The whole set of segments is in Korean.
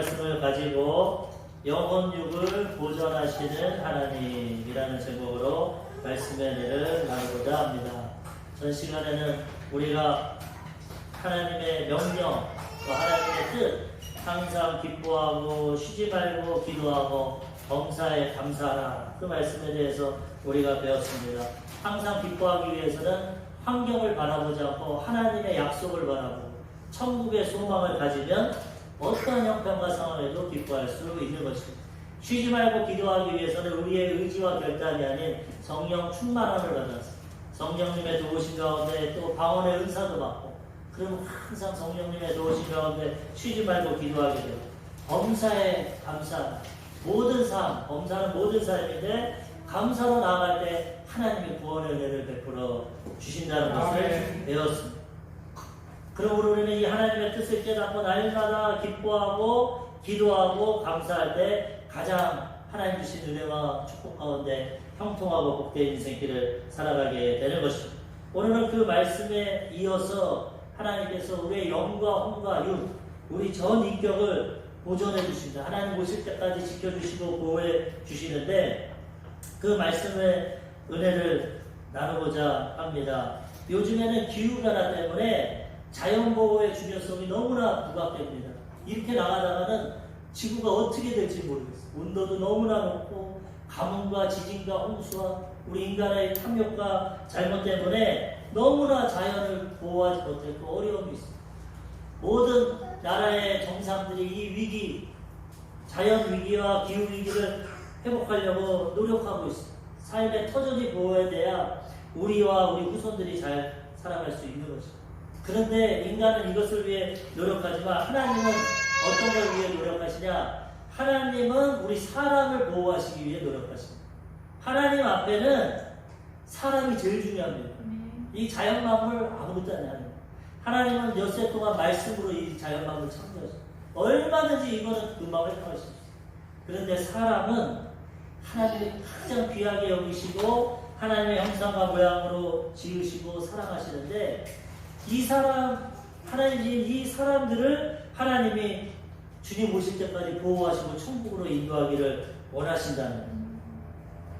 말씀을 가지고 영혼육을 보존하시는 하나님이라는 제목으로 말씀의 은혜를 나누고자 합니다. 전 시간에는 우리가 하나님의 명령, 또 하나님의 뜻, 항상 기뻐하고 쉬지 말고 기도하고 범사에 감사하라, 그 말씀에 대해서 우리가 배웠습니다. 항상 기뻐하기 위해서는 환경을 바라보지 않고 하나님의 약속을 바라보고 천국의 소망을 가지면 어떤 형편과 상황에도 기뻐할 수 있는 것입니다. 쉬지 말고 기도하기 위해서는 우리의 의지와 결단이 아닌 성령 충만함을 받아서 성령님의 도우심 가운데 또 방언의 은사도 받고, 그러면 항상 성령님의 도우심 가운데 쉬지 말고 기도하게 되고, 범사에 감사, 모든 삶, 범사는 모든 삶인데 감사로 나아갈 때 하나님의 구원의 은혜를 베풀어 주신다는 것을 배웠습니다. 그러므로 우리는 이 하나님의 뜻을 깨닫고 날마다 기뻐하고 기도하고 감사할 때 가장 하나님 주신 은혜와 축복 가운데 형통하고 복된 인생길을 살아가게 되는 것입니다. 오늘은 그 말씀에 이어서 하나님께서 우리의 영과 혼과 육, 우리 전 인격을 보존해 주십니다. 하나님 오실 때까지 지켜주시고 보호해 주시는데 그 말씀의 은혜를 나누고자 합니다. 요즘에는 기후변화 때문에 자연보호의 중요성이 너무나 부각됩니다. 이렇게 나가다가는 지구가 어떻게 될지 모르겠어요. 온도도 너무나 높고 가뭄과 지진과 홍수와 우리 인간의 탐욕과 잘못 때문에 너무나 자연을 보호하지 못했고 어려움이 있습니다. 모든 나라의 정상들이 이 위기, 자연 위기와 기후 위기를 회복하려고 노력하고 있습니다. 삶의 터전이 보호돼야 우리와 우리 후손들이 잘 살아갈 수 있는 것입니다. 그런데 인간은 이것을 위해 노력하지만 하나님은 어떤 걸 위해 노력하시냐? 하나님은 우리 사람을 보호하시기 위해 노력하십니다. 하나님 앞에는 사람이 제일 중요합니다. 이 자연 만물 아무것도 아니에요. 하나님은 엿새 동안 말씀으로 이 자연 만물 창조하셨어요. 얼마든지 이거는 금방 회복할 수 있어요. 그런데 사람은 하나님이 가장 귀하게 여기시고 하나님의 형상과 모양으로 지으시고 사랑하시는데, 이 사람, 하나님이 이 사람들을 하나님이 주님 오실 때까지 보호하시고 천국으로 인도하기를 원하신다는 거예요.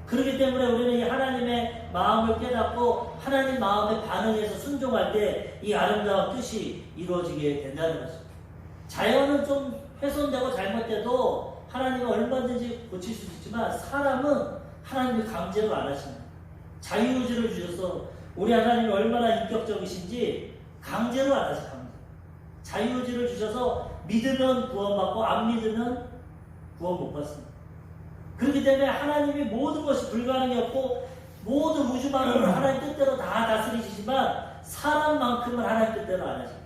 그렇기 때문에 우리는 이 하나님의 마음을 깨닫고 하나님 마음에 반응해서 순종할 때 이 아름다운 뜻이 이루어지게 된다는 것입니다. 자연은 좀 훼손되고 잘못돼도 하나님은 얼마든지 고칠 수 있지만 사람은 하나님이 강제로 안 하십니다. 자유의지를 주셔서 우리 하나님이 얼마나 인격적이신지 강제로 안 하세요. 자유의지를 주셔서 믿으면 구원받고 안 믿으면 구원 못 받습니다. 그렇기 때문에 하나님이 모든 것이 불가능이 없고 모든 우주 만물을 하나님 뜻대로 다 다스리시지만 사람만큼은 하나님 뜻대로 안 하십니다.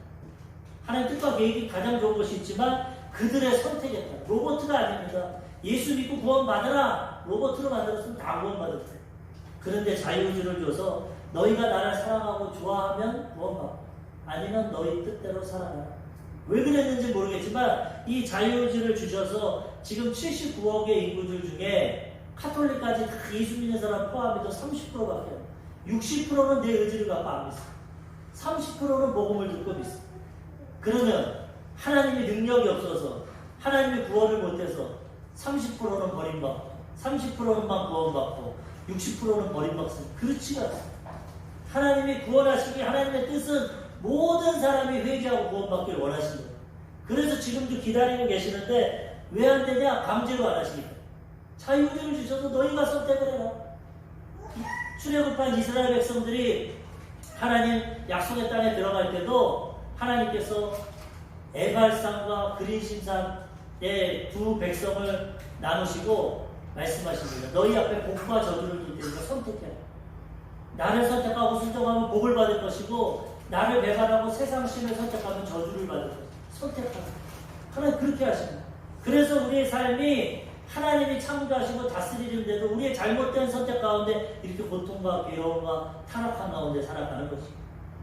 하나님 뜻과 계획이 가장 좋은 것이 있지만 그들의 선택에 따라 로봇가 아닙니다. 예수 믿고 구원받으라. 로봇으로 만들었으면 다 구원받을 거예요. 그런데 자유의지를 줘서 너희가 나를 사랑하고 좋아하면 구원받고 아니면 너희 뜻대로 살아라. 왜 그랬는지 모르겠지만 이 자유의지를 주셔서 지금 79억의 인구들 중에 카톨릭까지 다 예수 믿는 사람 포함해도 30%밖에 없어요. 60%는 내 의지를 갖고 안 믿습니다. 30%는 복음을 듣고 믿습니다. 그러면 하나님의 능력이 없어서 하나님의 구원을 못해서 30%는 버림받고 30%만 구원받고 60%는 버림받습니다. 그렇지가 않습니다. 하나님이 구원하시기 하나님의 뜻은 모든 사람이 회개하고 구원받기를 원하십니다. 그래서 지금도 기다리고 계시는데 왜 안 되냐? 강제로 안 하시니까. 자유의지를 주셔서 너희가 선택을 해라. 출애굽한 이스라엘 백성들이 하나님 약속의 땅에 들어갈 때도 하나님께서 에발산과 그린심산의 두 백성을 나누시고 말씀하십니다. 너희 앞에 복과 저주를 둘 테니까 선택해라. 나를 선택하고 순종하면 복을 받을 것이고 나를 배반하고 세상 신을 선택하면 저주를 받을 것이다. 선택하라. 하나님 그렇게 하십니다. 그래서 우리의 삶이 하나님이 창조하시고 다스리는데도 우리의 잘못된 선택 가운데 이렇게 고통과 괴로움과 타락한 가운데 살아가는 것입니다.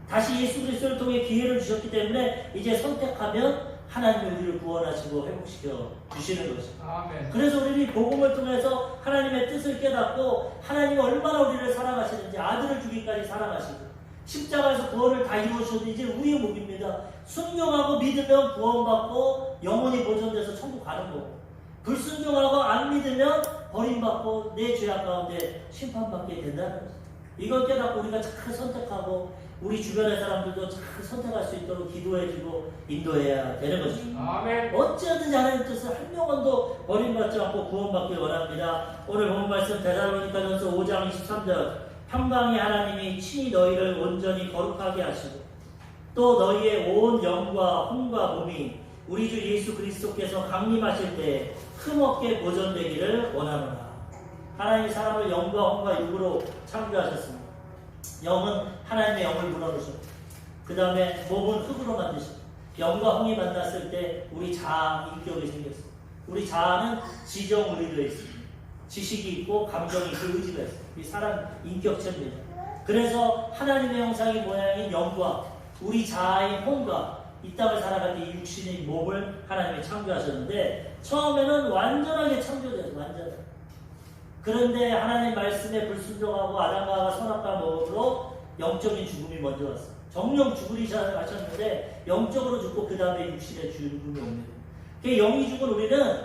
다시 예수 그리스도를 통해 기회를 주셨기 때문에 이제 선택하면 하나님이 우리를 구원하시고 회복시켜 주시는 것입니다. 아멘. 그래서 우리는 복음을 통해서 하나님의 뜻을 깨닫고 하나님이 얼마나 우리를 사랑하시는지, 아들을 주기까지 사랑하시고 십자가에서 구원을 다 이루셨는데 이제 우리의 목입니다. 순종하고 믿으면 구원받고 영혼이 보존돼서 천국 가는 거고, 불순종하고 안 믿으면 버림받고 내 죄악 가운데 심판받게 된다는 거죠. 이걸 깨닫고 우리가 잘 선택하고 우리 주변의 사람들도 잘 선택할 수 있도록 기도해주고 인도해야 되는 거죠. 아멘. 어찌하든지 하나님 뜻을 한 명도 버림받지 않고 구원받길 원합니다. 오늘 본 말씀 데살로니가전서 5장 23절, 평강의 하나님이 친히 너희를 온전히 거룩하게 하시고 또 너희의 온 영과 혼과 몸이 우리 주 예수 그리스도께서 강림하실 때 흠없게 보존되기를 원하노라. 하나님이 사람을 영과 혼과 육으로 창조하셨습니다. 영은 하나님의 영을 불어넣으셨고, 그 다음에 몸은 흙으로 만드셨고, 영과 혼이 만났을 때 우리 자아 인격이 생겼어요. 우리 자아는 지정 의리가 있습니다. 지식이 있고 감정이 있고 의지가 있어요. 이 사람 인격체입니다. 그래서 하나님의 형상의 모양인 영과 우리 자아의 혼과 이 땅을 살아갈 때 육신의 몸을 하나님이 창조하셨는데, 처음에는 완전하게 창조되었어요. 완전하게. 그런데 하나님 말씀에 불순종하고 아담과 하와가 선악과 먹음으로 영적인 죽음이 먼저 왔어요. 정령 죽으리하셨는데 영적으로 죽고 그 다음에 육신의 죽음이 옵니다. 그 영이 죽은 우리는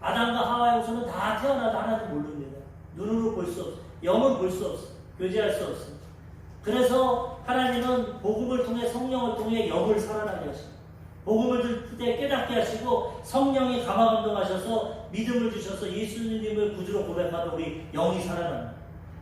아담과 하와에서는 다 태어나도 하나도 모릅니다. 눈으로 볼 수 없어요. 영은 볼 수 없어요. 교제할 수 없어요. 그래서 하나님은 복음을 통해 성령을 통해 영을 살아나게 하십니다. 복음을 들 때 깨닫게 하시고 성령이 감화감동하셔서 믿음을 주셔서 예수님을 구주로 고백하는 우리 영이 살아납니다.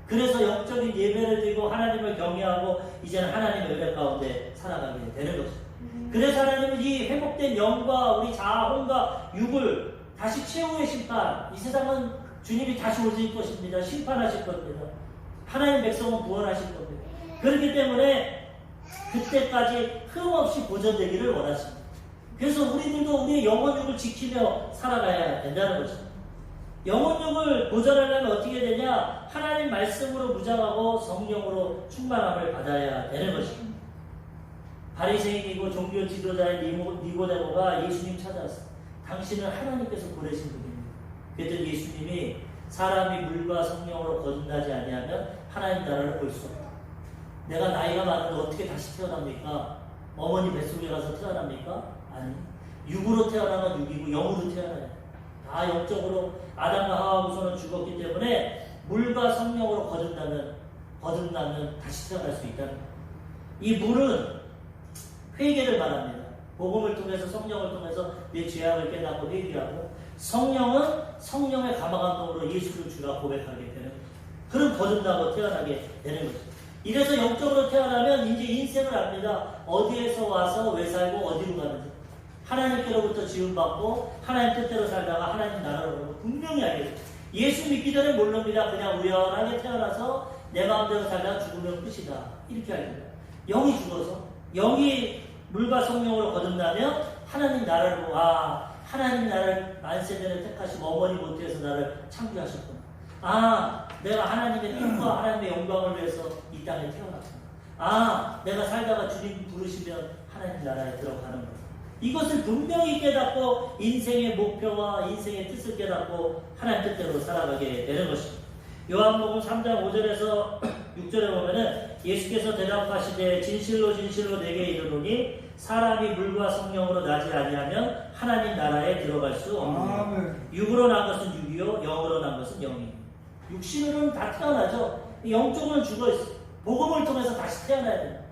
그래서 영적인 예배를 드리고 하나님을 경외하고 이제는 하나님의 은혜 가운데 살아가게 되는 것입니다. 그래서 하나님은 이 회복된 영과 우리 자아, 혼과 육을 다시 최후의 심판, 이 세상은 주님이 다시 오실 것입니다. 심판하실 겁니다. 하나님 백성은 구원하실 겁니다. 그렇기 때문에 그때까지 흠없이 보존되기를 원하십니다. 그래서 우리들도 우리의 영혼육을 지키며 살아가야 된다는 거죠. 영혼육을 보존하려면 어떻게 되냐? 하나님 말씀으로 무장하고 성령으로 충만함을 받아야 되는 것입니다. 바리새인이고 종교 지도자의 니고데모가 예수님 찾아왔어요. 당신은 하나님께서 보내신 분입니다. 그랬더니 예수님이 사람이 물과 성령으로 거듭나지 아니하면 하나님 나라를 볼 수 없다. 내가 나이가 많은데 어떻게 다시 태어납니까? 어머니 뱃속에 가서 태어납니까? 아니, 육으로 태어나면 육이고 영으로 태어나요. 다 영적으로 아담과 하와부서는 죽었기 때문에 물과 성령으로 거듭나면 다시 태어날 수 있다는 거예요. 이 물은 회개를 말합니다. 복음을 통해서 성령을 통해서 내 죄악을 깨닫고 회개하고, 성령은 성령의 감화감동으로 예수를 주라 고백하게 되는, 그런 거듭나고 태어나게 되는 거죠. 이래서 영적으로 태어나면 이제 인생을 압니다. 어디에서 와서 왜 살고 어디로 가는지. 하나님께로부터 지음받고 하나님 뜻대로 살다가 하나님 나라로 가고 분명히 알겠죠. 예수 믿기 전에 모릅니다. 그냥 우연하게 태어나서 내 마음대로 살다가 죽으면 끝이다. 이렇게 알겠다. 영이 죽어서, 영이 물과 성령으로 거듭나면 하나님 나라를 보고, 하나님 나를 만세전에 택하시고 어머니 모태에서 나를 창조하셨구나. 내가 하나님의 뜻과 하나님의 영광을 위해서 이 땅에 태어났구나. 내가 살다가 주님 부르시면 하나님 나라에 들어가는 거야. 이것을 분명히 깨닫고 인생의 목표와 인생의 뜻을 깨닫고 하나님 뜻대로 살아가게 되는 것입니다. 요한복음 3장 5절에서 6절에 보면은 예수께서 대답하시되 진실로 진실로 내게 이르노니 사람이 물과 성령으로 나지 아니하면 하나님 나라에 들어갈 수 없느니라. 육으로 난 것은 육이요 영으로 난 것은 영이요. 육신으로는 다 태어나죠. 영적으로는 죽어있어요. 복음을 통해서 다시 태어나야 돼요.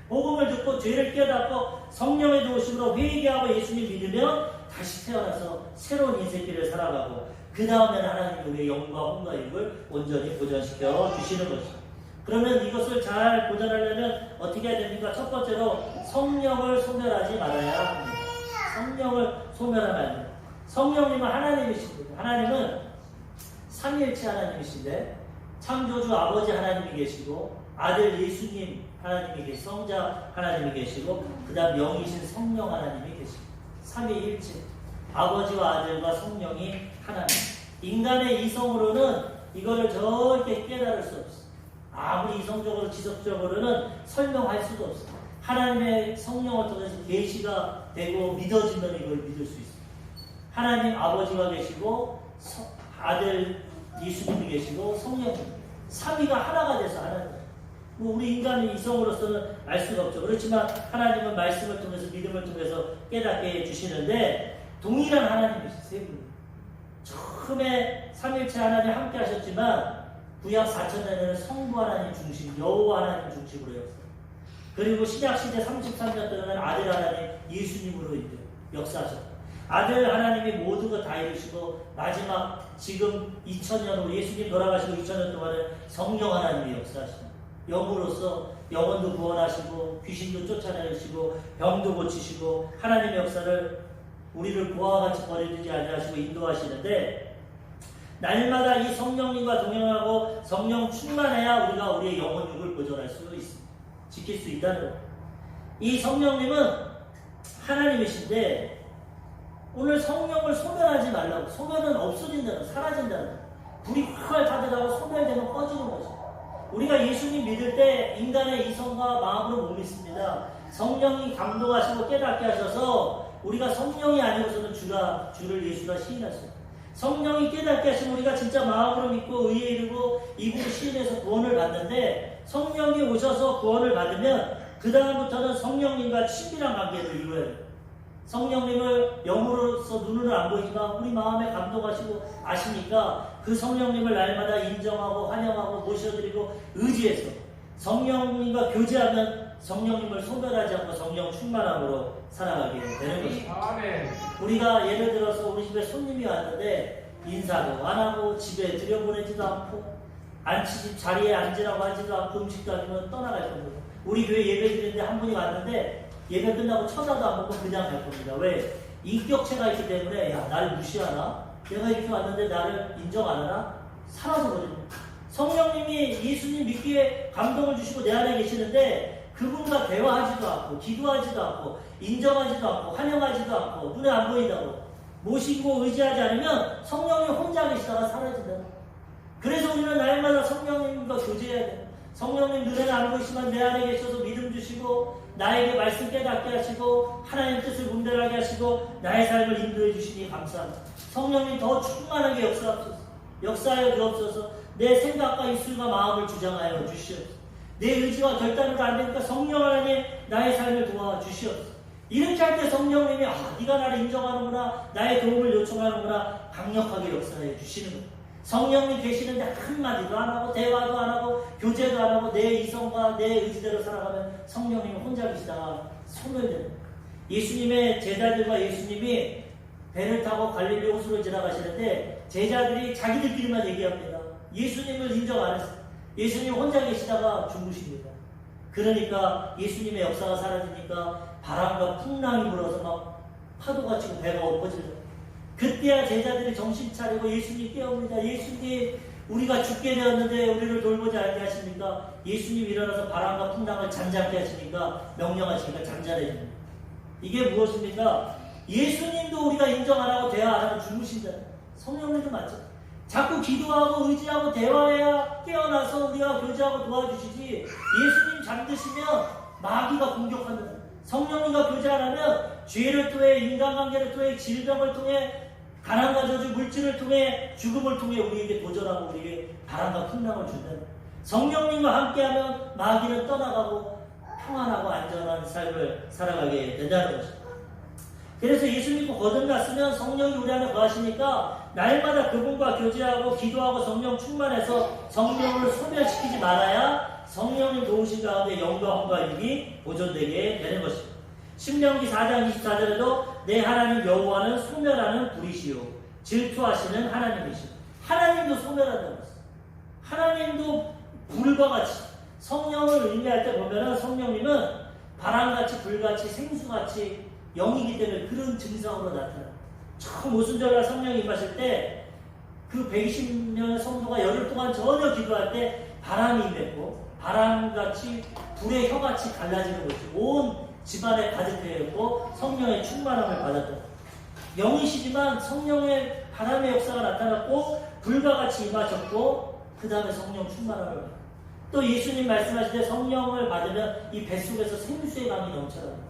복음을 듣고 죄를 깨닫고 성령의 도우심으로 회개하고 예수님 믿으면 다시 태어나서 새로운 인생길을 살아가고, 그 다음에는 하나님이 우리의 영과 혼과 육을 온전히 보존시켜 주시는 것이죠. 그러면 이것을 잘 보존하려면 어떻게 해야 됩니까? 첫 번째로 성령을 소멸하지 말아야 합니다. 성령을 소멸하면 안 돼요. 성령님은 하나님이십니다. 하나님은 삼위일체 하나님이신데 창조주 아버지 하나님이 계시고 아들 예수님 하나님이 계시고 성자 하나님이 계시고 그 다음 영이신 성령 하나님이 계시고 삼위일체 아버지와 아들과 성령이 하나님. 인간의 이성으로는 이거를 절대 깨달을 수 없어요. 아무리 이성적으로 지속적으로는 설명할 수도 없어요. 하나님의 성령을 통해서 계시가 되고 믿어지면 이걸 믿을 수 있어요. 하나님 아버지가 계시고 아들 예수님이 계시고 성령님 삼위가 하나가 돼서 하나님. 뭐 우리 인간의 이성으로서는 알 수가 없죠. 그렇지만 하나님은 말씀을 통해서 믿음을 통해서 깨닫게 해주시는데 동일한 하나님이시죠. 세 분. 처음에 삼일체 하나님 함께 하셨지만 구약 4,000년에는 성부 하나님 중심, 여호와 하나님 중심으로 했어요. 그리고 신약시대 33년 동안 아들 하나님 예수님으로 이제 역사하셨다. 아들 하나님이 모든 것 다 이루시고 마지막 지금 2000년 후 예수님 돌아가시고 2000년 동안은 성령 하나님이 역사하십니다. 영으로서 영혼도 구원하시고 귀신도 쫓아내시고 병도 고치시고 하나님의 역사를 우리를 고아와 같이 버리지 아니하시고 인도하시는데 날마다 이 성령님과 동행하고 성령 충만해야 우리가 우리의 영혼육을 보존할 수 있습니다. 지킬 수 있다는 거예요. 이 성령님은 하나님이신데 오늘 성령을 소멸하지 말라고. 소멸은 없어진다는, 사라진다는. 불이 확 타들어가고 소멸되면 꺼지는 거죠. 우리가 예수님 믿을 때 인간의 이성과 마음으로 못 믿습니다. 성령이 감동하시고 깨닫게 하셔서 우리가 성령이 아니고서는 주를 예수가 시인할 수 있어요. 성령이 깨닫게 하시면 우리가 진짜 마음으로 믿고 의에 이르고 입으로 시인해서 구원을 받는데 성령이 오셔서 구원을 받으면 그 다음부터는 성령님과 친밀한 관계를 이루어야 돼요. 성령님을 영으로서 눈으로 안 보이지만 우리 마음에 감동하시고 아시니까 그 성령님을 날마다 인정하고 환영하고 모셔드리고 의지해서 성령님과 교제하면 성령님을 소멸하지 않고 성령 충만함으로 살아가게 되는 것입니다. 우리가 예를 들어서 우리 집에 손님이 왔는데 인사도 안 하고 집에 들여보내지도 않고 자리에 앉으라고 하지도 않고 음식도 아니면 떠나갈 겁니다. 우리 교회 예배 드리는데 한 분이 왔는데 예배 끝나고 쳐다도 안 보고 그냥 갈 겁니다. 왜? 인격체가 있기 때문에 야 나를 무시하나? 내가 이렇게 왔는데 나를 인정 안 하나? 사라져버립니다. 성령님이 예수님 믿기에 감동을 주시고 내 안에 계시는데 그분과 대화하지도 않고 기도하지도 않고 인정하지도 않고 환영하지도 않고 눈에 안 보인다고 모시고 의지하지 않으면 성령님 혼자 계시다가 사라진다. 그래서 우리는 날마다 성령님과 교제해야 돼요. 성령님 눈에는 안 보이시지만 내 안에 계셔서 믿음 주시고 나에게 말씀 깨닫게 하시고 하나님 뜻을 분별하게 하시고 나의 삶을 인도해 주시니 감사합니다. 성령님 더 충만하게 역사하여 주옵소서. 내 생각과 입술과 마음을 주장하여 주시옵소서. 내 의지와 결단으로 안 되니까 성령 하나님 나의 삶을 도와주시옵소서. 이렇게 할 때 성령님이 네가 나를 인정하는구나, 나의 도움을 요청하는구나 강력하게 역사해 주시는 거예요. 성령님 계시는데 한마디도 안 하고 대화도 안 하고 교제도 안 하고 내 이성과 내 의지대로 살아가면 성령님이 혼자 계시다가 소멸됩니다. 예수님의 제자들과 예수님이 배를 타고 갈릴리 호수로 지나가시는데 제자들이 자기들끼리만 얘기합니다. 예수님을 인정 안 했어요. 예수님 혼자 계시다가 죽으십니다. 그러니까 예수님의 역사가 사라지니까 바람과 풍랑이 불어서 막 파도가 치고 배가 엎어지는 그때야 제자들이 정신 차리고 예수님 깨웁니다. 예수님 우리가 죽게 되었는데 우리를 돌보지 않게 하십니까? 예수님 일어나서 바람과 풍랑을 잠잠게 하시니까 명령하시니까 잠잠해집니다. 이게 무엇입니까? 예수님도 우리가 인정 안 하고 대화 안 하고 죽으신다. 성령님도 맞죠? 자꾸 기도하고 의지하고 대화해야 깨어나서 우리가 교제하고 도와주시지 예수님 잠드시면 마귀가 공격한다. 성령님과 교제 안 하면 죄를 통해 인간관계를 통해 질병을 통해 가난과 저주 물질을 통해 죽음을 통해 우리에게 도전하고 우리에게 바람과 풍랑을 준다. 성령님과 함께하면 마귀는 떠나가고 평안하고 안전한 삶을 살아가게 된다는 것입니다. 그래서 예수 믿고 거듭났으면 성령이 우리 안에 거하시니까 날마다 그분과 교제하고 기도하고 성령 충만해서 성령을 소멸시키지 말아야 성령님 도우신 가운데 영광과 힘이 보존되게 되는 것입니다. 신명기 4장 24절에도 내 하나님 여호와는 소멸하는 불이시요 질투하시는 하나님이시오. 하나님도 소멸한다고 했어요. 하나님도 불과 같이 성령을 의미할 때 보면은 성령님은 바람같이 불같이 생수같이 영이기 때문에 그런 증상으로 나타나요. 처음 오순절날 성령이 임하실 때 그 120년 성도가 열흘 동안 전혀 기도할 때 바람이 임했고 바람같이 불의 혀같이 갈라지는 것이 온 집안에 가득해있고 성령의 충만함을 받았다. 영이시지만 성령의 바람의 역사가 나타났고 불과 같이 임하셨고 그 다음에 성령 충만함을 받았다. 또 예수님 말씀하실 때 성령을 받으면 이 뱃속에서 생수의 강이 넘쳐납니다.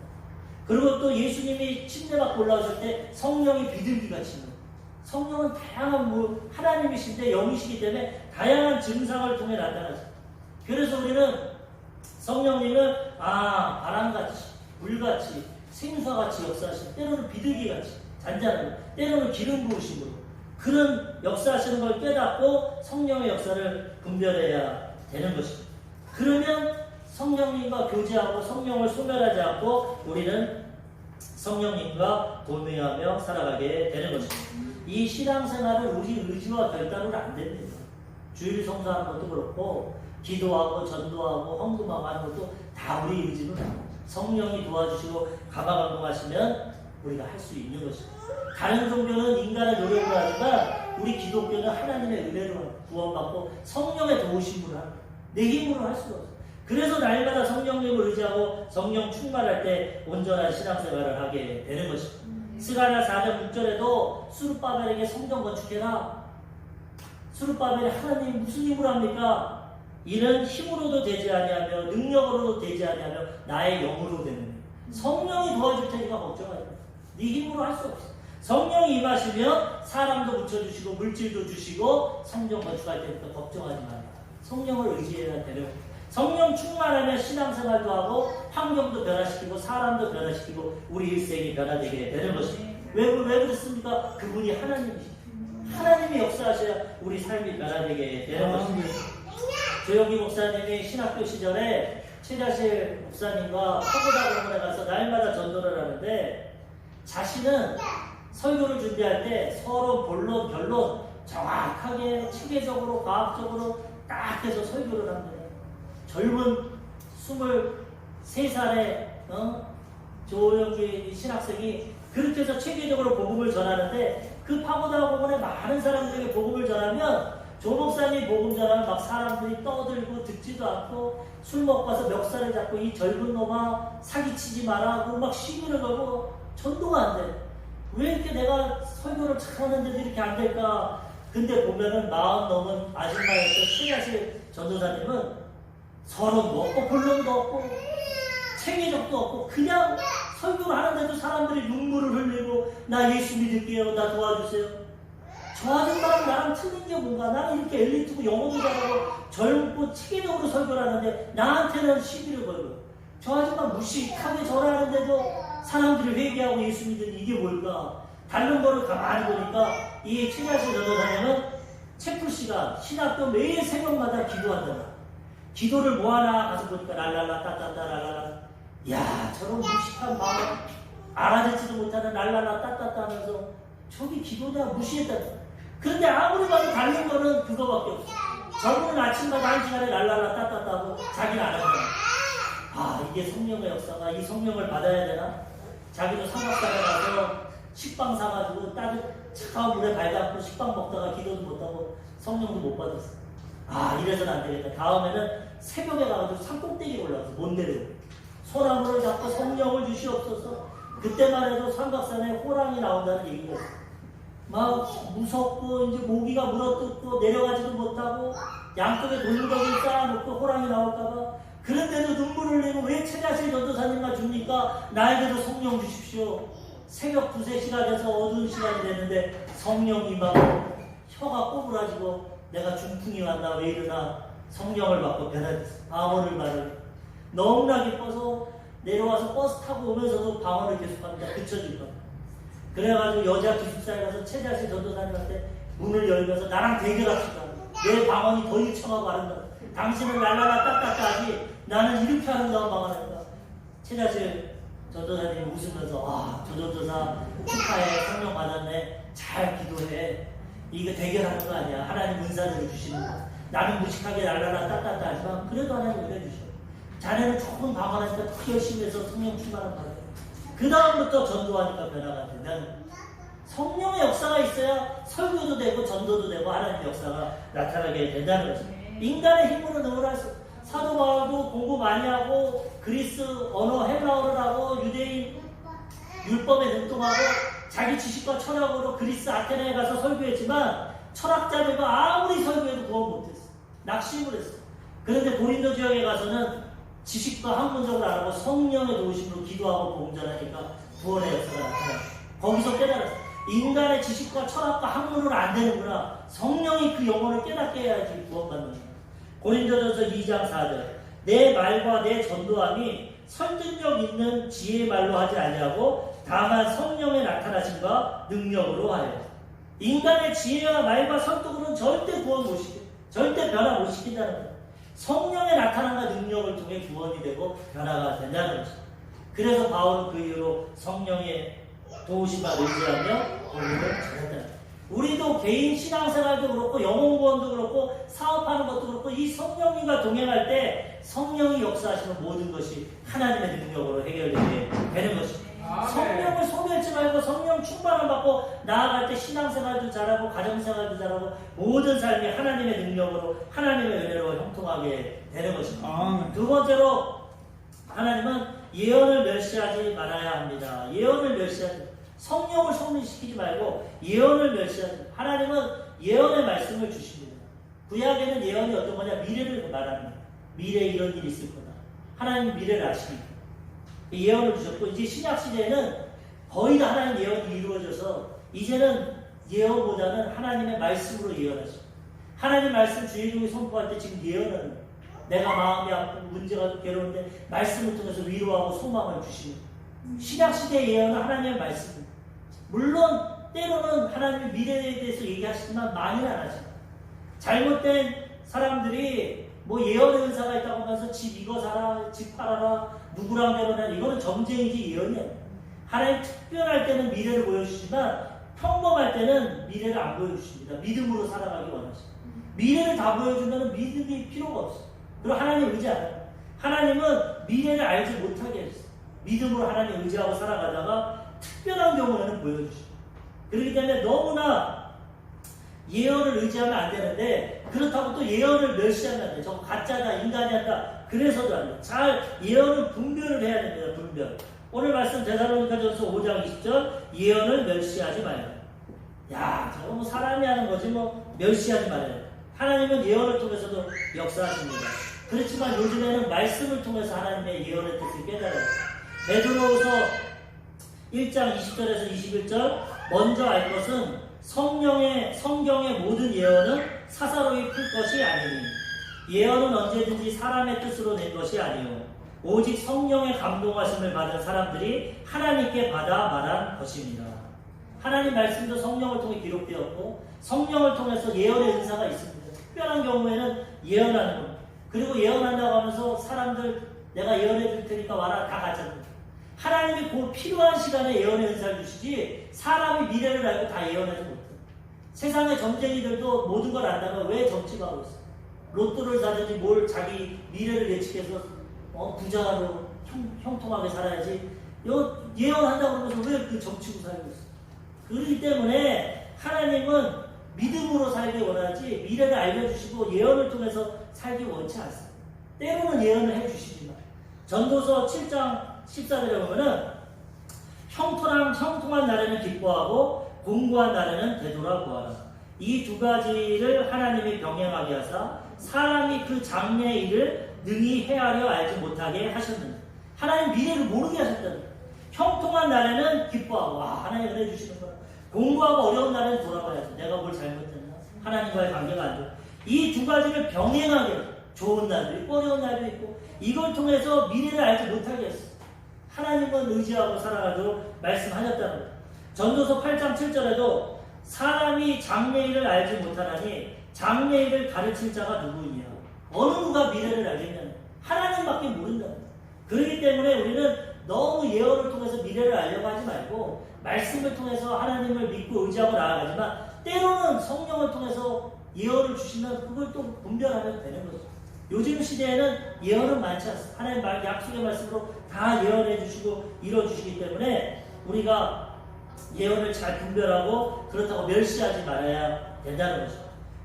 그리고 또 예수님이 침례받고 올라오실 때 성령이 비둘기같이 있는 성령은 다양한 하나님이신데 영이시기 때문에 다양한 증상을 통해 나타나죠. 그래서 우리는 성령님은 바람같이, 물같이, 생수와같이 역사하시는, 때로는 비둘기같이 잔잔하고, 때로는 기름 부으심으로 그런 역사하시는 걸 깨닫고 성령의 역사를 분별해야 되는 것입니다. 그러면 성령님과 교제하고 성령을 소멸하지 않고 우리는 성령님과 동행하며 살아가게 되는 것입니다. 이 신앙생활은 우리 의지와 결단으로 안 됩니다. 주일 성사하는 것도 그렇고 기도하고 전도하고 헌금하고 하는 것도 다 우리 의지는 아닙니다. 성령이 도와주시고 감화감동하시면 우리가 할 수 있는 것입니다. 다른 종교는 인간의 노력으로 하지만 우리 기독교는 하나님의 은혜로 구원받고 성령의 도우심으로 합니다. 내 힘으로 할 수가 없어요. 그래서 날마다 성령님을 의지하고 성령 충만할 때 온전한 신앙생활을 하게 되는 것입니다. 스가랴 4장 6절에도 스룹바벨에게 성전 건축해라. 스룹바벨이 하나님 무슨 힘으로 합니까? 이는 힘으로도 되지 아니하며 능력으로도 되지 아니하며 나의 영으로 되는 거예요. 성령이 도와줄 테니까 걱정하지 마. 네 힘으로 할 수 없어. 성령이 임하시면 사람도 붙여주시고 물질도 주시고 성전 건축할 때부터 걱정하지 마라. 성령을 의지해야 되는 거예요. 성령 충만하면 신앙생활도 하고 환경도 변화시키고 사람도 변화시키고 우리 일생이 변화되게 되는 것입니다. 왜 그렇습니까? 그분이 하나님이십니다. 하나님이 역사하셔야 우리 삶이 변화되게 되는 것입니다. 조영기 목사님이 신학교 시절에 최자실 목사님과 파고다 공원에 가서 날마다 전도를 하는데 자신은 설교를 준비할 때 서로 본론, 변론 정확하게 체계적으로 과학적으로 딱 해서 설교를 합니다. 젊은 23살의 조영기 신학생이 그렇게 해서 체계적으로 복음을 전하는데 그 파고다 공원에 많은 사람들에게 복음을 전하면 조 목사님 복음 전하면 막 사람들이 떠들고 듣지도 않고 술 먹고 와서 멱살을 잡고 이 젊은 놈아 사기치지 마라 하고 막 시비를 걸고 전도가 안 돼. 왜 이렇게 내가 설교를 잘하는데도 이렇게 안 될까? 근데 보면은 40 넘은 아줌마였던 최야실 전도사님은 서론도 없고 본론도 없고 체계적도 없고 그냥 설교를 하는데도 사람들이 눈물을 흘리고 나 예수 믿을게요, 나 도와주세요. 저 아줌마랑 나랑 틀린 게 뭔가? 나는 이렇게 엘리트고 영어도 잘하고 젊고 체계적으로 설교를 하는데 나한테는 시비를 걸고 저 아줌마 무식하게 절하는데도 사람들이 회개하고 예수 믿는 이게 뭘까? 다른 거를 가만히 보니까 이 최자실 전도사님은 채플 시간 신학교 매일 새벽마다 기도한다. 기도를 뭐하나 가서 보니까 랄랄라 따따따 랄랄라. 야, 저런 무식한 마음 알아듣지도 못하는 랄랄라 따따따 하면서 저기 기도냐 무시했다. 그런데 아무리 봐도 다른 거는 그거밖에 없어. 저분은 아침마다 1시간에 랄랄라 따따따 하고 자기는 안 한다. 이게 성령의 역사가 이 성령을 받아야 되나? 자기도 삼각산에 가서 식빵 사가지고 차가운 물에 발담고 식빵 먹다가 기도도 못하고 성령도 못 받았어. 이래서는 안 되겠다. 다음에는 새벽에 가가지고 산꼭대기에 올라가서 못 내려오고 소나무를 잡고 성령을 주시옵소서. 그때만 해도 삼각산에 호랑이 나온다는 얘기가 있어. 막 무섭고 이제 모기가 물어뜯고 내려가지도 못하고 양쪽에 돌무더기를 쌓아놓고 호랑이 나올까봐. 그런데도 눈물을 흘리고 왜 최자실 전도사님만 줍니까? 나에게도 성령 주십시오. 새벽 2-3시가 돼서 어두운 시간이 됐는데 성령이 막 혀가 꼬부라지고 내가 중풍이 왔나 왜 이러나 성령을 받고 변화됐어. 방언을 말을 너무나 기뻐서 내려와서 버스 타고 오면서도 방언을 계속합니다. 그쳐질 겁니다. 그래가지고 여자 기숙사에 가서 최자실 전도사님한테 문을 열면서 나랑 대결합시다. 내 방언이 더 일청하고 아름다. 당신은 랄랄라 따따따 하지 나는 이렇게 아름다운 방언한다. 최자실 전도사님이 웃으면서 저 전도사 축하해. 성령 받았네. 잘 기도해. 이거 대결하는 거 아니야. 하나님 은사를 주시는 거. 나는 무식하게 랄랄라 따따따 하지만 그래도 하나님 은혜 주셔. 자네는 조금 방언하니까 더 열심히 해서 성령 충만한 거예요. 그 다음부터 전도하니까 변화가 돼. 나는 성령의 역사가 있어야 설교도 되고 전도도 되고 하나님의 역사가 나타나게 된다는 거죠. 인간의 힘으로 능을 할 수. 사도 바울도 공부 많이 하고 그리스 언어 헬라어를 하고 유대인 율법에 능통하고 자기 지식과 철학으로 그리스 아테네에 가서 설교했지만 철학자들과 아무리 설교해도 구원 못했어. 낙심을 했어. 그런데 고린도 지역에 가서는 지식과 학문적으로 알아보고 성령의 도우심으로 기도하고 복음전하니까 구원의 역사가 나타났어. 거기서 깨달았어. 인간의 지식과 철학과 학문으로 안 되는구나. 성령이 그 영혼을 깨닫게 해야지 구원받는 거야. 고린도전서 2장 4절. 내 말과 내 전도함이 설득력 있는 지혜의 말로 하지 아니하고 다만 성령의 나타나심과 능력으로 하여. 인간의 지혜와 말과 설득으로는 절대 구원 못 시켜, 절대 변화 못 시킨다는 거예요. 성령의 나타남과 능력을 통해 구원이 되고 변화가 된다는 거죠. 그래서 바울은 그 이후로 성령의 도우심과 의지하며 복음을 전했다는 거예요. 우리도 개인 신앙생활도 그렇고 영혼구원도 그렇고 사업하는 것도 그렇고 이 성령님과 동행할 때 성령이 역사하시는 모든 것이 하나님의 능력으로 해결되게 되는 것입니다. 성령을 소멸치 말고 성령 충만을 받고 나아갈 때 신앙생활도 잘하고 가정생활도 잘하고 모든 삶이 하나님의 능력으로 하나님의 은혜로 형통하게 되는 것입니다. 두 번째로 하나님은 예언을 멸시하지 말아야 합니다. 예언을 멸시하지, 성령을 소멸시키지 말고 예언을 멸시하지. 하나님은 예언의 말씀을 주십니다. 구약에는 예언이 어떤 거냐? 미래를 말합니다. 미래에 이런 일이 있을 거다. 하나님 미래를 아십니까? 예언을 주셨고, 이제 신약시대에는 거의 다 하나님 예언이 이루어져서 이제는 예언보다는 하나님의 말씀으로 예언하죠. 하나님 말씀 주의종이 선포할 때 지금 예언하는, 내가 마음이 아프고 문제가 괴로운데 말씀을 통해서 위로하고 소망을 주시는 신약시대의 예언은 하나님의 말씀입니다. 물론 때로는 하나님의 미래에 대해서 얘기하시지만 많이는 안 하죠. 잘못된 사람들이 뭐 예언의 은사가 있다고 하면서 집 이거 사라, 집 팔아라, 누구랑 결혼하라, 이거는 점쟁이지 예언이 아니에요. 하나님 특별할 때는 미래를 보여주시지만 평범할 때는 미래를 안 보여주십니다. 믿음으로 살아가기 원하십니다. 미래를 다 보여주면 믿음이 필요가 없어요. 그리고 하나님 의지 안 해요. 하나님은 미래를 알지 못하게 했어요. 믿음으로 하나님 의지하고 살아가다가 특별한 경우에는 보여주십니다. 그렇기 때문에 너무나 예언을 의지하면 안 되는데, 그렇다고 또 예언을 멸시하면 안 돼요. 저거 가짜다, 인간이 한다, 그래서도 안 돼요. 잘 예언은 분별을 해야 됩니다. 분별. 오늘 말씀 데살로니가전서 5장 20절, 예언을 멸시하지 말아요. 야, 저거 뭐 사람이 하는 거지 뭐 멸시하지 말아요. 하나님은 예언을 통해서도 역사하십니다. 그렇지만 요즘에는 말씀을 통해서 하나님의 예언의 뜻을 깨달아요. 베드로후서 1장 20절에서 21절, 먼저 알 것은 성경의 모든 예언은 사사로이 풀 것이 아니니 예언은 언제든지 사람의 뜻으로 낸 것이 아니요 오직 성령의 감동하심을 받은 사람들이 하나님께 받아 말한 것입니다. 하나님 말씀도 성령을 통해 기록되었고 성령을 통해서 예언의 은사가 있습니다. 특별한 경우에는 예언하는 겁니다. 그리고 예언한다고 하면서 사람들 내가 예언해 줄 테니까 와라, 다 가짜입니다. 하나님이 그 필요한 시간에 예언의 은사를 주시지 사람이 미래를 알고 다 예언하지 못해요. 세상의 점쟁이들도 모든 걸 안다가 왜 점집하고 있어요? 로또를 사든지 뭘 자기 미래를 예측해서 부자로 형통하게 살아야지 예언한다고 그러면서 왜 그 점치고 살고 있어요? 그렇기 때문에 하나님은 믿음으로 살기 원하지 미래를 알려주시고 예언을 통해서 살기 원치 않습니다. 때로는 예언을 해주시지만 전도서 7장 14절에 보면은 형통한 날에는 기뻐하고 공고한 날에는 되돌아보아라. 이 두 가지를 하나님이 병행하게 하사 사람이 그 장래의 일을 능히 헤아려 알지 못하게 하셨는데, 하나님 미래를 모르게 하셨다는 거예요. 형통한 날에는 기뻐하고 와 하나님 은혜 주시는 거야. 공고하고 어려운 날에는 돌아봐야지. 내가 뭘 잘못했나? 하나님과의 관계가 안 좋아. 이 두 가지를 병행하게, 좋은 날도 있고 어려운 날도 있고, 이걸 통해서 미래를 알지 못하게 했어. 하나님은 의지하고 살아가도록 말씀하셨다는 거예요. 전도서 8장 7절에도 사람이 장래일을 알지 못하나니 장래일을 가르칠 자가 누구이냐? 어느 누가 미래를 알겠냐는 하나님밖에 모른다. 그렇기 때문에 우리는 너무 예언을 통해서 미래를 알려고 하지 말고 말씀을 통해서 하나님을 믿고 의지하고 나아가지만 때로는 성령을 통해서 예언을 주시면 그걸 또 분별하면 되는 거죠. 요즘 시대에는 예언은 많지 않습니다. 하나님 약속의 말씀으로 다 예언해 주시고 이루어 주시기 때문에 우리가 예언을 잘 분별하고 그렇다고 멸시하지 말아야 된다는 거죠.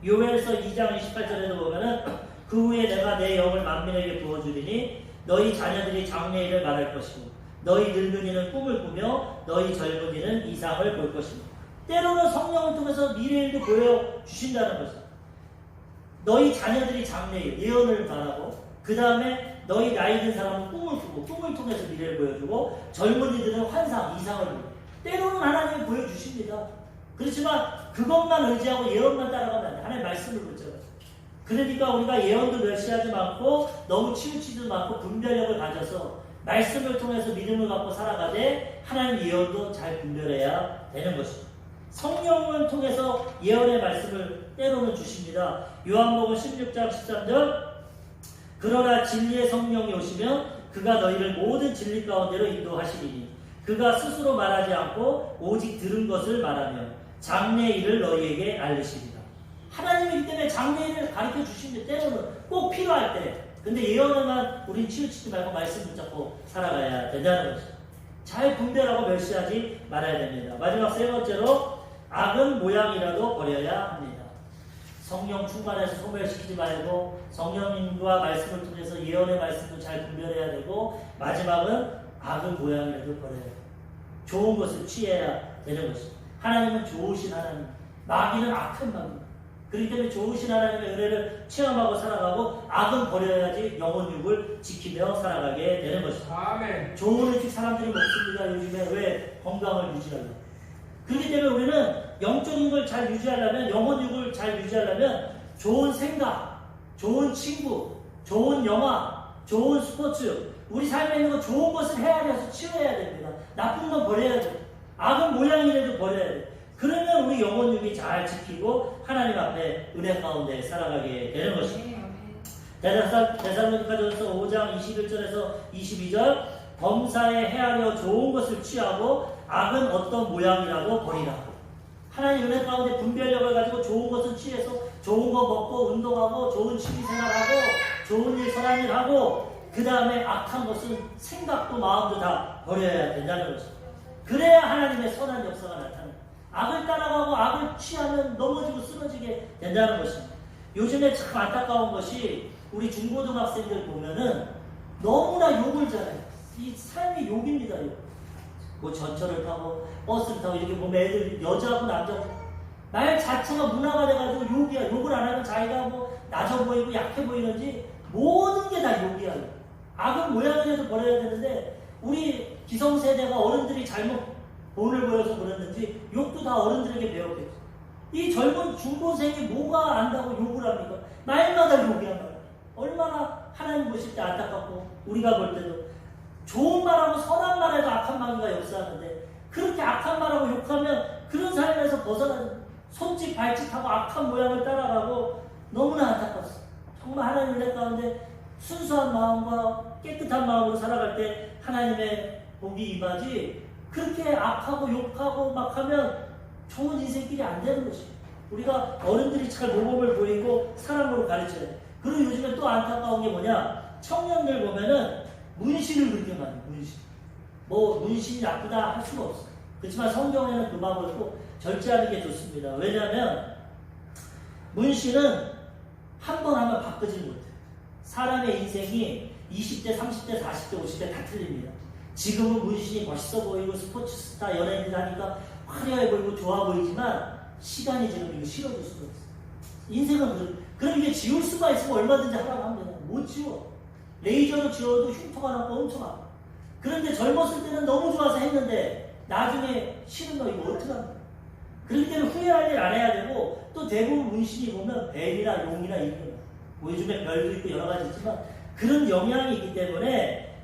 요엘서 2장 28절에도 보면은 그 후에 내가 내 영을 만민에게 부어주리니 너희 자녀들이 장래일을 말할 것이고 너희 늙은이는 꿈을 꾸며 너희 젊은이는 이상을 볼 것입니다. 때로는 성령을 통해서 미래일도 보여주신다는 거죠. 너희 자녀들이 장래일, 예언을 말하고 그 다음에 너희 나이 든 사람은 꿈을 꾸고 꿈을 통해서 미래를 보여주고 젊은이들은 환상, 이상을 보여주고 때로는 하나님이 보여주십니다. 그렇지만 그것만 의지하고 예언만 따라가면 안 돼. 하나님 말씀을 붙잡아요. 그러니까 우리가 예언도 멸시하지 않고 너무 치우치지 않고 분별력을 가져서 말씀을 통해서 믿음을 갖고 살아가되 하나님 예언도 잘 분별해야 되는 것입니다. 성령을 통해서 예언의 말씀을 때로는 주십니다. 요한복음 16장 13절 그러나 진리의 성령이 오시면 그가 너희를 모든 진리 가운데로 인도하시리니 그가 스스로 말하지 않고 오직 들은 것을 말하며 장래 일을 너희에게 알리시리라. 하나님이기 때문에 장래 일을 가르쳐 주십니다. 때로는 꼭 필요할 때. 근데 예언에만 우린 치우치지 말고 말씀 붙잡고 살아가야 된다는 것이죠. 잘 분별하고 멸시하지 말아야 됩니다. 마지막 세 번째로 악은 모양이라도 버려야 합니다. 성령 충만해서 소멸시키지 말고 성령님과 말씀을 통해서 예언의 말씀도 잘 분별해야 되고 마지막은 악은 모양이라도 버려야 돼요. 좋은 것을 취해야 되는 것입니다. 하나님은 좋으신 하나님, 마귀는 악한 마귀. 그렇기 때문에 좋으신 하나님의 은혜를 체험하고 살아가고 악은 버려야지 영혼육을 지키며 살아가게 되는 것입니다. 아멘. 좋은 일찍 사람들이 먹습니다. 요즘에 왜 건강을 유지하려고. 그렇기 때문에 우리는 영적인 걸 잘 유지하려면 영혼육을 잘 유지하려면 좋은 생각, 좋은 친구, 좋은 영화, 좋은 스포츠 우리 삶에 있는 거 좋은 것을 헤아려서 치워야 됩니다. 나쁜 건 버려야 돼요. 악은 모양이라도 버려야 돼요. 그러면 우리 영혼육이 잘 지키고 하나님 앞에 은혜 가운데 살아가게 되는 것입니다. 데살로니가전서 5장 21절에서 22절 범사에 헤아려 좋은 것을 취하고 악은 어떤 모양이라도 버리라. 하나님 은혜 가운데 분별력을 가지고 좋은 것을 취해서 좋은 거 먹고 운동하고 좋은 취미생활하고 좋은 일 선한 일 하고 그 다음에 악한 것은 생각도 마음도 다 버려야 된다는 것입니다. 그래야 하나님의 선한 역사가 나타납니다. 악을 따라가고 악을 취하면 넘어지고 쓰러지게 된다는 것입니다. 요즘에 참 안타까운 것이 우리 중고등학생들 보면은 너무나 욕을 잘해요. 이 삶이 욕입니다. 욕. 뭐 전철을 타고 버스를 타고 이렇게 보면 애들 여자하고 남자하고 말 자체가 문화가 돼가지고 욕이야. 욕을 안 하면 자기가 뭐 낮아 보이고 약해 보이는지 모든 게 다 욕이야. 악은 모양이라도 버려야 되는데 우리 기성세대가 어른들이 잘못 본을 보여서 그랬는지 욕도 다 어른들에게 배웠겠죠. 이 젊은 중고생이 뭐가 안다고 욕을 합니까? 말마다 욕이야 말이야. 얼마나 하나님 보실 때 안타깝고 우리가 볼 때도 좋은 말하고 선한 말에도 악한 마귀가 역사하는데 그렇게 악한 말하고 욕하면 그런 삶에서 벗어나는 손짓 발짓하고 악한 모양을 따라가고 너무나 안타깝습니다. 정말 하나님 은혜 가운데 순수한 마음과 깨끗한 마음으로 살아갈 때 하나님의 복이 임하지 그렇게 악하고 욕하고 막 하면 좋은 인생길이 안 되는 것입니다. 우리가 어른들이 잘 모범을 보이고 사랑으로 가르쳐야 돼. 그리고 요즘에 또 안타까운 게 뭐냐? 청년들 보면은 문신을 그렇게 많이 문신. 뭐 문신이 나쁘다 할 수가 없어. 그렇지만 성경에는 금하고 있고 절제하는 게 좋습니다. 왜냐하면 문신은 한 번 하면 바꾸지 못해요. 사람의 인생이 20대, 30대, 40대, 50대 다 틀립니다. 지금은 문신이 멋있어 보이고 스포츠 스타 연예인들 하니까 화려해 보이고 좋아 보이지만 시간이 지금 이거 싫어질 수가 있어. 인생은 그럼 이게 지울 수가 있으면 얼마든지 하라고 하면 되나? 못 지워. 레이저로 지워도 흉터가 나고 엄청 아파. 그런데 젊었을 때는 너무 좋아서 했는데 나중에 싫은 거 이거 어떡합니까? 그렇기 때문에 후회할 일 안 해야 되고 또 대부분 문신이 보면 뱀이나 용이나 이런 거 뭐 요즘에 별도 있고 여러 가지 있지만 그런 영향이 있기 때문에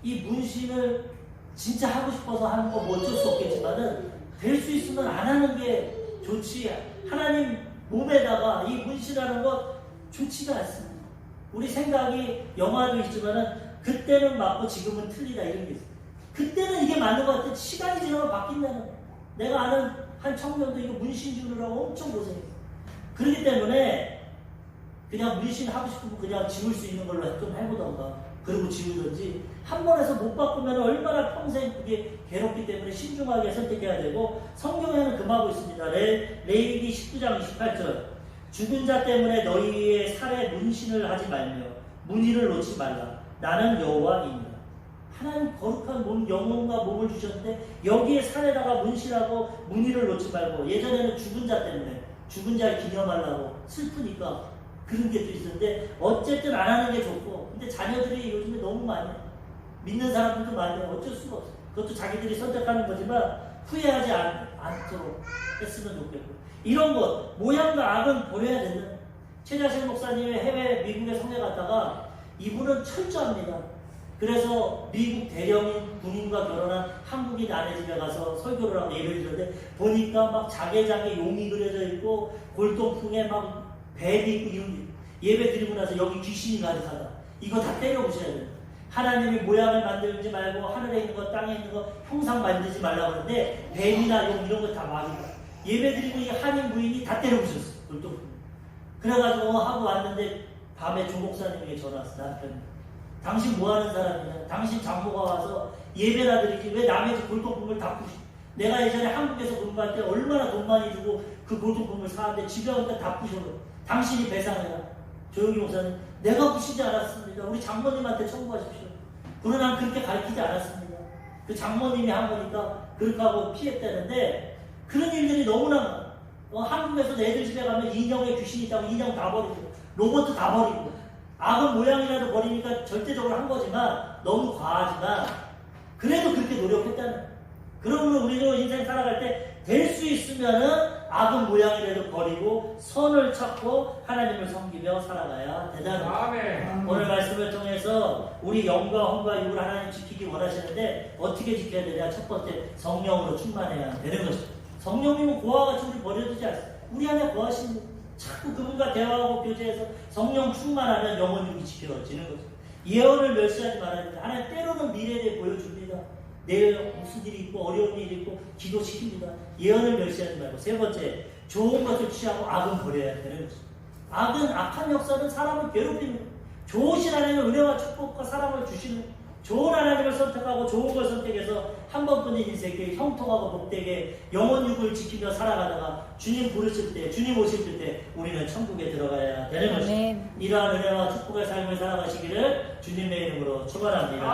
이 문신을 진짜 하고 싶어서 하는 거 뭐 어쩔 수 없겠지만은 될 수 있으면 안 하는 게 좋지. 하나님 몸에다가 이 문신하는 것 좋지가 않습니다. 우리 생각이 영화도 있지만은 그때는 맞고 지금은 틀리다 이런 게 있어요. 그때는 이게 맞는 것 같아. 시간이 지나면 바뀐다는 거예요. 내가 아는 한 청년도 이거 문신 주느라고 엄청 고생했어요. 그렇기 때문에 그냥 문신 하고 싶으면 그냥 지울 수 있는 걸로 좀 해보던가 그리고 지우든지 한 번 해서 못 바꾸면 얼마나 평생 그게 괴롭기 때문에 신중하게 선택해야 되고 성경에는 금하고 있습니다. 레위기 19장 28절 죽은 자 때문에 너희의 살에 문신을 하지 말며 문의를 놓지 말라. 나는 여호와이니라. 하나님 거룩한 몸, 영혼과 몸을 주셨는데 여기에 살에다가 문신하고 문의를 놓지 말고 예전에는 죽은 자 때문에 죽은 자를 기념하려고 슬프니까 그런 게 또 있었는데 어쨌든 안 하는 게 좋고 근데 자녀들이 요즘에 너무 많이 해요. 믿는 사람들도 많이 해요. 어쩔 수가 없어요. 그것도 자기들이 선택하는 거지만 후회하지 않도록 했으면 좋겠고 이런 것 모양과 악은 버려야 된다. 최자실 목사님이 해외 미국에 성대 갔다가 이분은 철저합니다. 그래서 미국 대령인 군인과 결혼한 한국인 아내 집에 가서 설교를 하고 예배를 드렸는데 보니까 막 자개장에 용이 그려져 있고 골동풍에 막 뱀이 있고 이런 예배 드리고 나서 여기 귀신이 가득하다. 이거 다 때려부셔야 돼요. 하나님이 모양을 만들지 말고 하늘에 있는 거 땅에 있는 거 형상 만들지 말라고 하는데 뱀이나 용 이런 거 다 막이다. 예배 드리고 이 한인 부인이 다 때려부셨어. 골동풍. 그래가지고 하고 왔는데 밤에 조 목사님에게 전화 왔어. 남편이. 당신 뭐하는 사람이냐? 당신 장모가 와서 예배나 드리지 왜 남의 집 골동품을 다 부시? 내가 예전에 한국에서 공부할 때 얼마나 돈 많이 주고 그 골동품을 사는데 집에 오니까 다 부셔. 당신이 배상해라. 조용히 목사님, 내가 부시지 않았습니다. 우리 장모님한테 청구하십시오. 그러나 그렇게 가르치지 않았습니다. 그 장모님이 한 거니까 그렇게 하고 피했다는데 그런 일들이 너무나 한국에서 애들 집에 가면 인형에 귀신이 있다고 인형 다 버리고 로봇도 다 버리고 악은 모양이라도 버리니까 절대적으로 한 거지만 너무 과하지만 그래도 그렇게 노력했다는. 그러면 우리도 인생 살아갈 때 될 수 있으면은 악은 모양이라도 버리고 선을 찾고 하나님을 섬기며 살아가야 되다는. 오늘 말씀을 통해서 우리 영과 혼과 육을 하나님 지키기 원하시는데 어떻게 지켜야 되냐? 첫 번째 성령으로 충만해야 되는 것입니다. 성령님은 고아와 같이 우리 버려두지 않습니다. 우리 안에 거하시는 자꾸 그분과 대화하고 교제해서 성령 충만하면 영혼육이 지켜지는 거죠. 예언을 멸시하지 말아야 됩니다. 하나님 때로는 미래에 대해 보여줍니다. 내일 무슨 일이 있고 어려운 일이 있고 기도시킵니다. 예언을 멸시하지 말고. 세 번째, 좋은 것을 취하고 악은 버려야 되는 거죠. 악은 악한 역사는 사람을 괴롭힙니다. 좋으신 하나님은 은혜와 축복과 사랑을 주시는 좋은 하나님을 선택하고 좋은 걸 선택해서 한 번뿐인 인생에 형통하고 복되게 영혼육을 지키며 살아가다가 주님 부르실 때, 주님 오실 때 우리는 천국에 들어가야 되는 것입니다. 이러한 은혜와 축복의 삶을 살아가시기를 주님의 이름으로 축원합니다.